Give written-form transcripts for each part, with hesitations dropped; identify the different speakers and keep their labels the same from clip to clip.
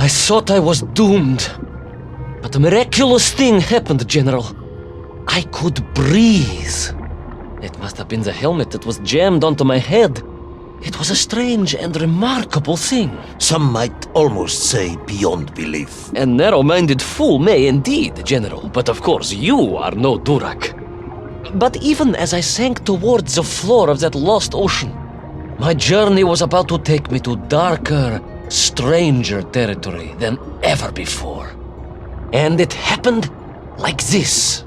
Speaker 1: I thought I was doomed. But a miraculous thing happened, General. I could breathe. It must have been the helmet that was jammed onto my head. It was a strange and remarkable thing.
Speaker 2: Some might almost say beyond belief.
Speaker 1: A narrow-minded fool may indeed, General, but of course you are no Durak. But even as I sank towards the floor of that lost ocean, my journey was about to take me to darker, stranger territory than ever before. And it happened like this.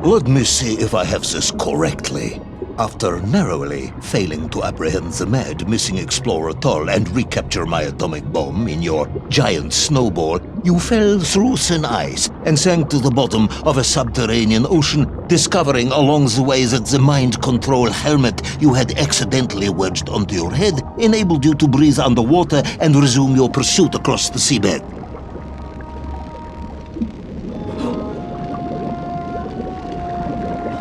Speaker 2: Let me see if I have this correctly. After narrowly failing to apprehend the mad missing explorer Toll and recapture my atomic bomb in your giant snowball, you fell through thin ice and sank to the bottom of a subterranean ocean, discovering along the way that the mind control helmet you had accidentally wedged onto your head enabled you to breathe underwater and resume your pursuit across the seabed.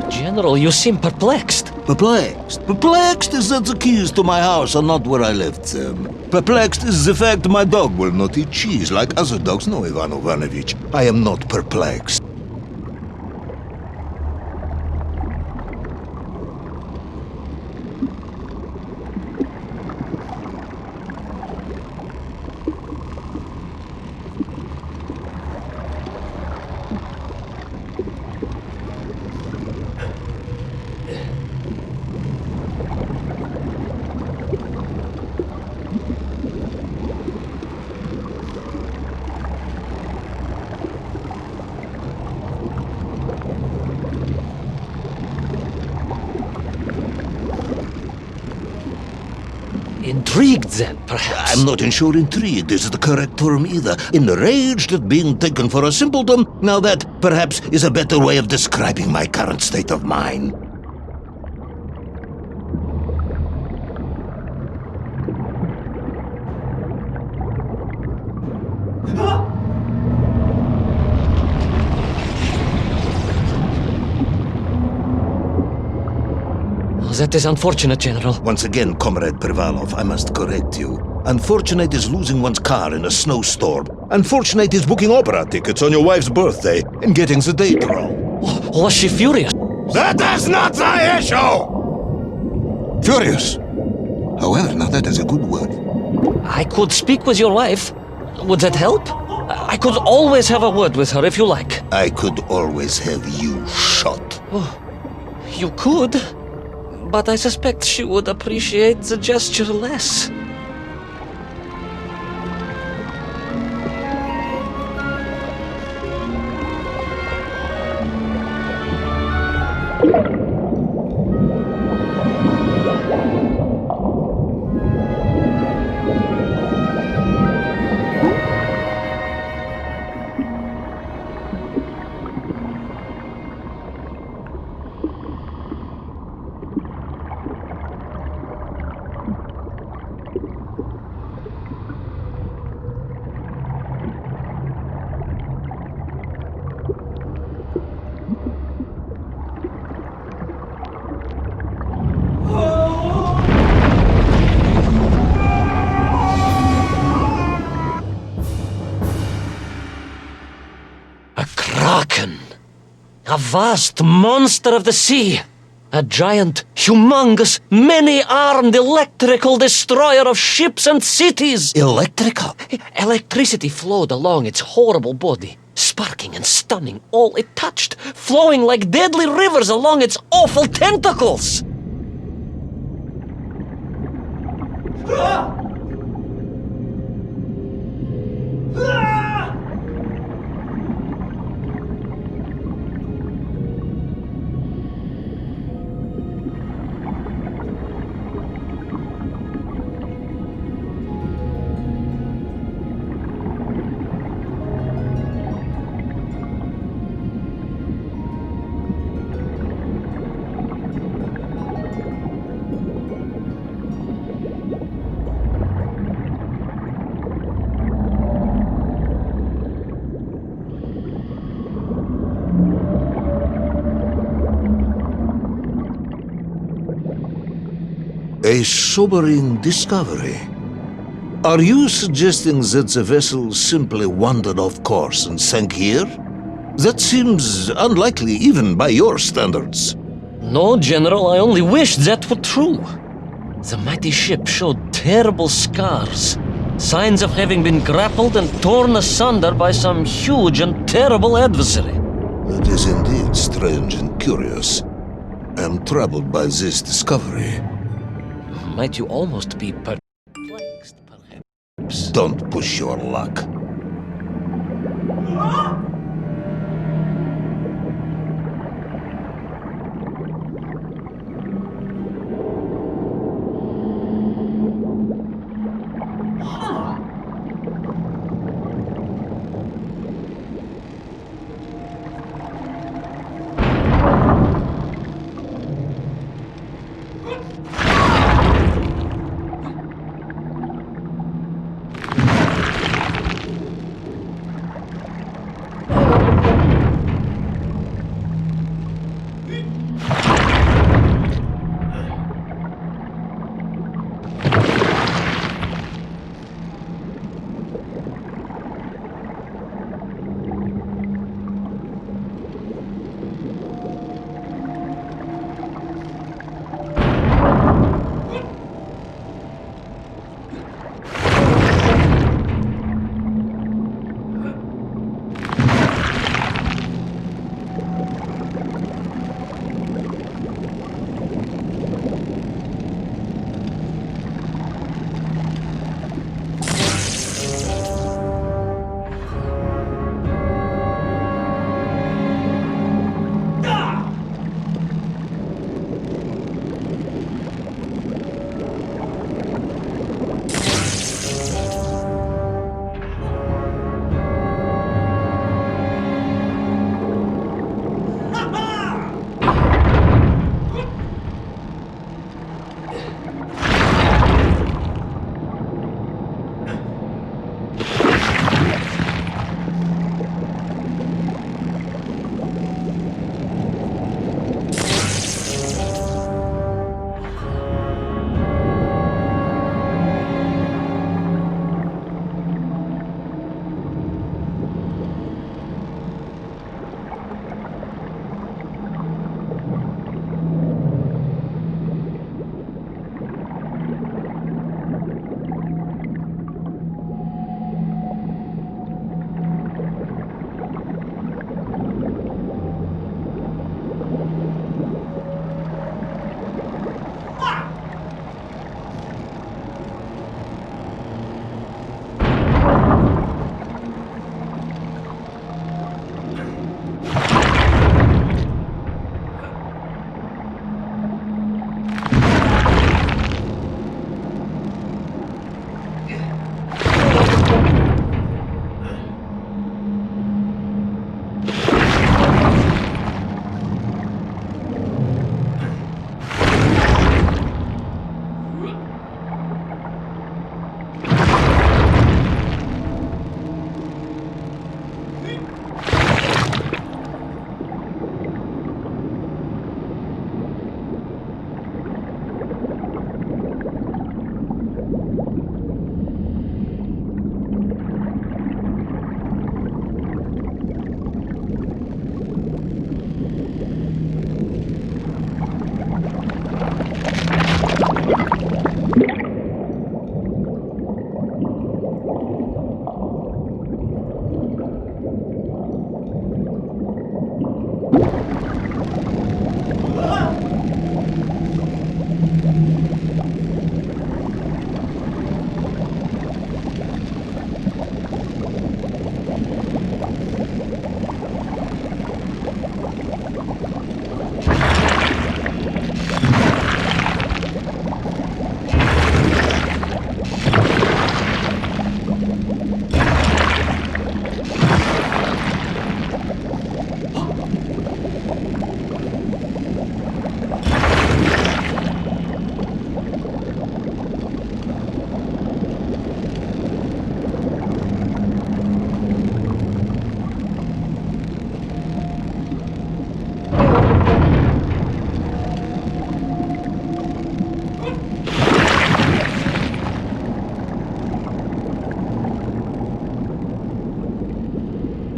Speaker 1: General, you seem perplexed.
Speaker 2: Perplexed? Perplexed is that the keys to my house are not where I left them. Perplexed is the fact my dog will not eat cheese like other dogs. No, Ivan Ivanovich, I am not perplexed.
Speaker 1: Intrigued, then, perhaps?
Speaker 2: I'm not sure intrigued is the correct term either. Enraged at being taken for a simpleton, now that, perhaps, is a better way of describing my current state of mind.
Speaker 1: That is unfortunate, General.
Speaker 2: Once again, Comrade Privalov, I must correct you. Unfortunate is losing one's car in a snowstorm. Unfortunate is booking opera tickets on your wife's birthday and getting the date wrong.
Speaker 1: Was she furious?
Speaker 2: That is not the issue! Furious. However, now that is a good word.
Speaker 1: I could speak with your wife. Would that help? I could always have a word with her if you like.
Speaker 2: I could always have you shot.
Speaker 1: Oh, you could, but I suspect she would appreciate the gesture less. A vast monster of the sea. A giant, humongous, many-armed electrical destroyer of ships and cities.
Speaker 2: Electrical?
Speaker 1: Electricity flowed along its horrible body, sparking and stunning all it touched, flowing like deadly rivers along its awful tentacles.
Speaker 2: A sobering discovery. Are you suggesting that the vessel simply wandered off course and sank here? That seems unlikely even by your standards.
Speaker 1: No, General, I only wish that were true. The mighty ship showed terrible scars, signs of having been grappled and torn asunder by some huge and terrible adversary.
Speaker 2: It is indeed strange and curious. I am troubled by this discovery.
Speaker 1: Might you almost be perplexed, perhaps?
Speaker 2: Don't push your luck.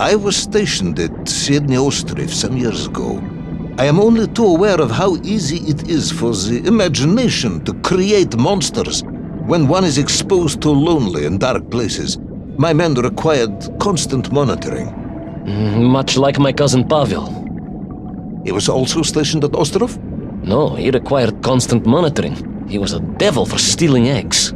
Speaker 2: I was stationed at Sydney Ostrif some years ago. I am only too aware of how easy it is for the imagination to create monsters when one is exposed to lonely and dark places. My men required constant monitoring.
Speaker 1: Much like my cousin Pavel.
Speaker 2: He was also stationed at Ostrov?
Speaker 1: No, he required constant monitoring. He was a devil for stealing eggs.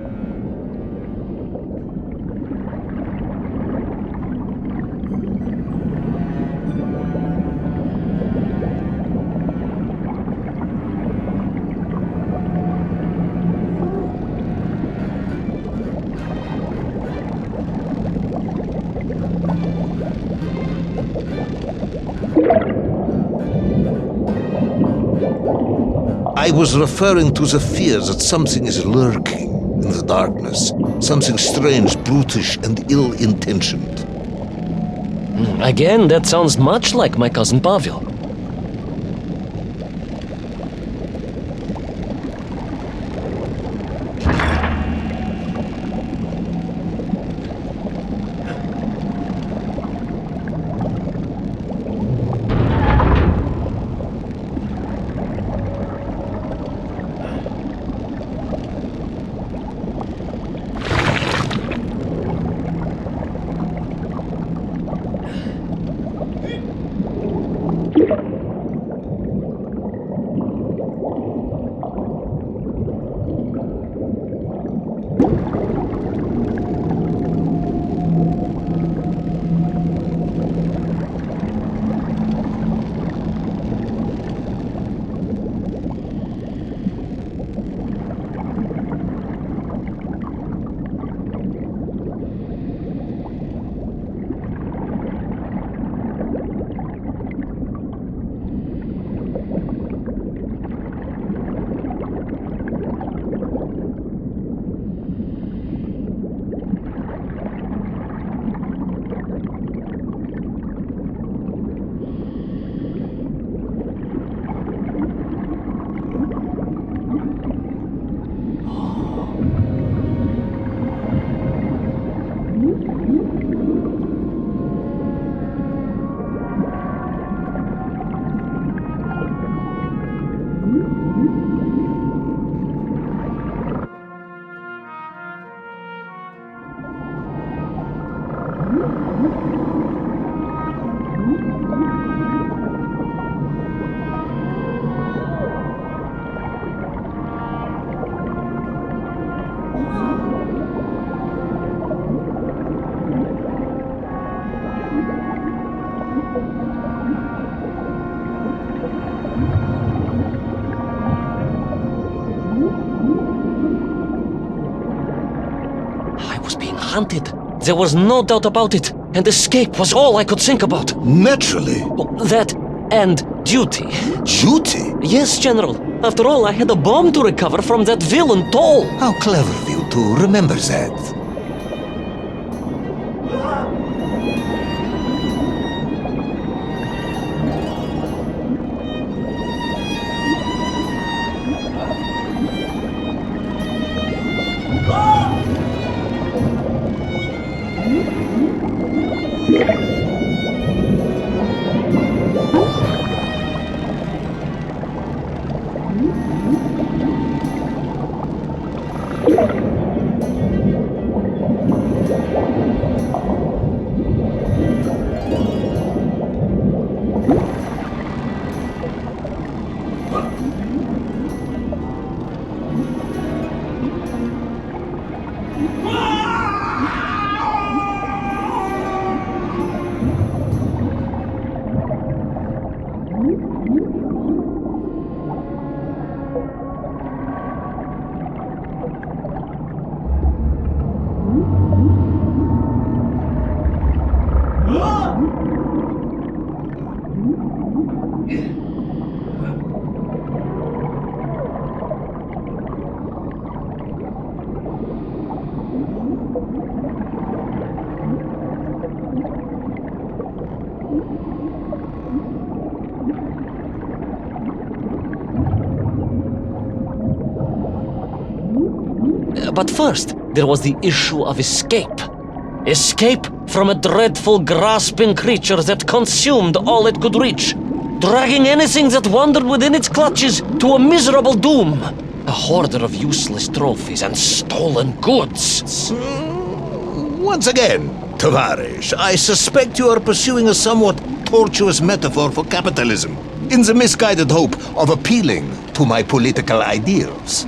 Speaker 2: I was referring to the fear that something is lurking in the darkness. Something strange, brutish, and ill-intentioned.
Speaker 1: Again, that sounds much like my cousin Pavel. Hunted. There was no doubt about it, and escape was all I could think about.
Speaker 2: Naturally.
Speaker 1: That and duty.
Speaker 2: Duty?
Speaker 1: Yes, General. After all, I had a bomb to recover from that villain Toll.
Speaker 2: How clever of you to remember that.
Speaker 1: But first, there was the issue of escape. Escape from a dreadful, grasping creature that consumed all it could reach, dragging anything that wandered within its clutches to a miserable doom. A hoarder of useless trophies and stolen goods.
Speaker 2: Once again, Tavarish, I suspect you are pursuing a somewhat tortuous metaphor for capitalism, in the misguided hope of appealing to my political ideals.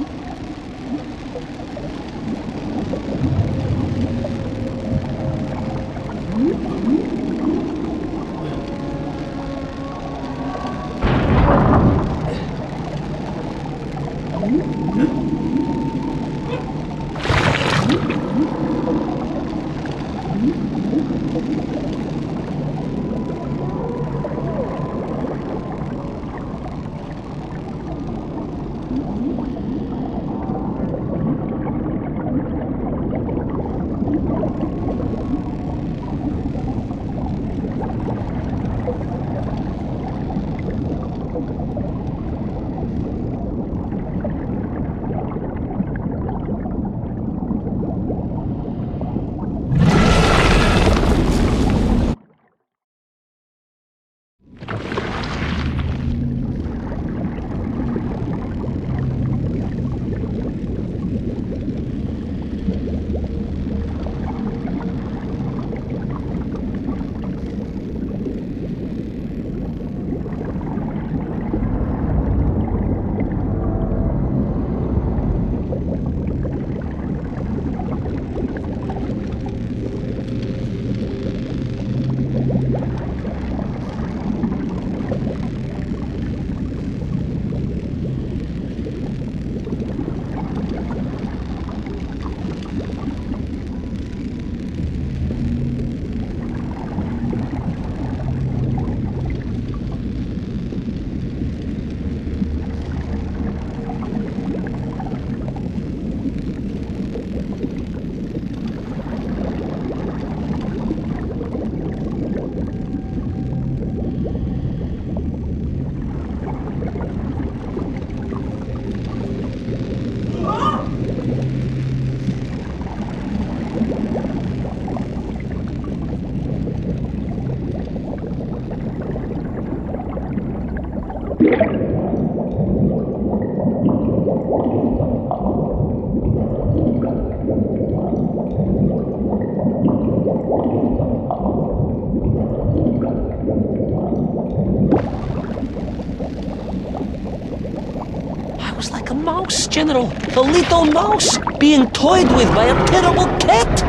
Speaker 1: Mouse, General. A little mouse being toyed with by a terrible cat.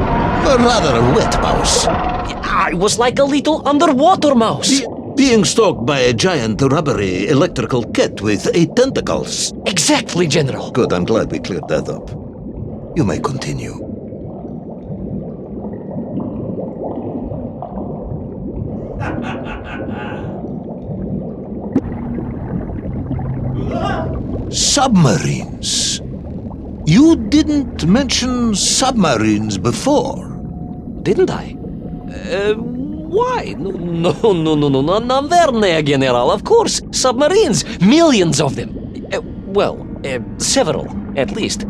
Speaker 2: A rather wet mouse.
Speaker 1: I was like a little underwater mouse.
Speaker 2: Being stalked by a giant rubbery electrical cat with 8 tentacles.
Speaker 1: Exactly, General.
Speaker 2: Good, I'm glad we cleared that up. You may continue. Submarines. You didn't mention submarines before.
Speaker 1: Didn't I? Why? No, Naverne, General. Of course, submarines. Millions of them. Several, at least.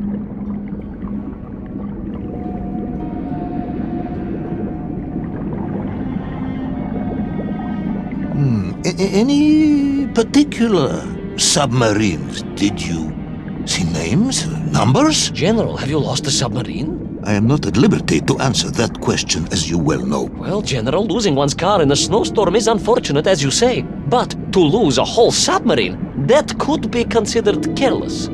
Speaker 2: Any particular submarines? Did you see names, numbers?
Speaker 1: General, have you lost a submarine?
Speaker 2: I am not at liberty to answer that question, as you well know.
Speaker 1: Well, General, losing one's car in a snowstorm is unfortunate, as you say. But to lose a whole submarine, that could be considered careless.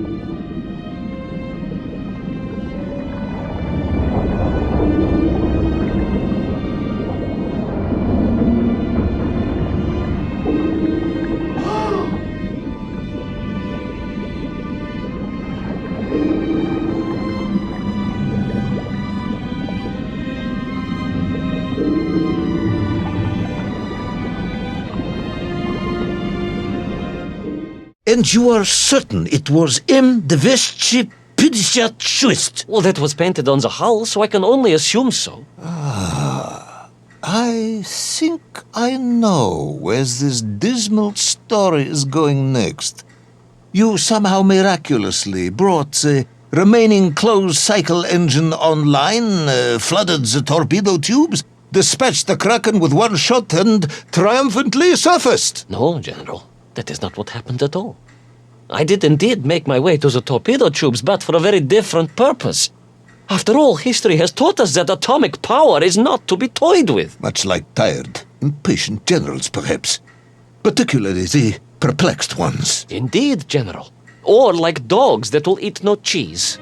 Speaker 2: And you are certain it was M. Deveshchi
Speaker 1: Well, that was painted on the hull, so I can only assume so.
Speaker 2: I think I know where this dismal story is going next. You somehow miraculously brought the Remaining closed cycle engine online, flooded the torpedo tubes, dispatched the Kraken with one shot, and triumphantly surfaced.
Speaker 1: No, General. That is not what happened at all. I did indeed make my way to the torpedo tubes, but for a very different purpose. After all, history has taught us that atomic power is not to be toyed with.
Speaker 2: Much like tired, impatient generals, perhaps. Particularly the perplexed ones.
Speaker 1: Indeed, General. Or like dogs that will eat no cheese.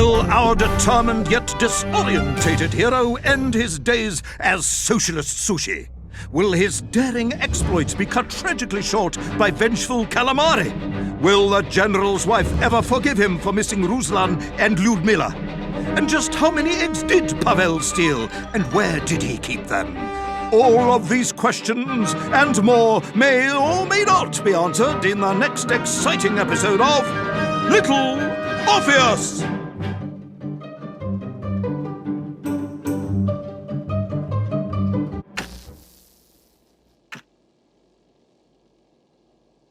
Speaker 3: Will our determined yet disorientated hero end his days as socialist sushi? Will his daring exploits be cut tragically short by vengeful calamari? Will the general's wife ever forgive him for missing Ruslan and Lyudmila? And just how many eggs did Pavel steal, and where did he keep them? All of these questions and more may or may not be answered in the next exciting episode of Little Orpheus!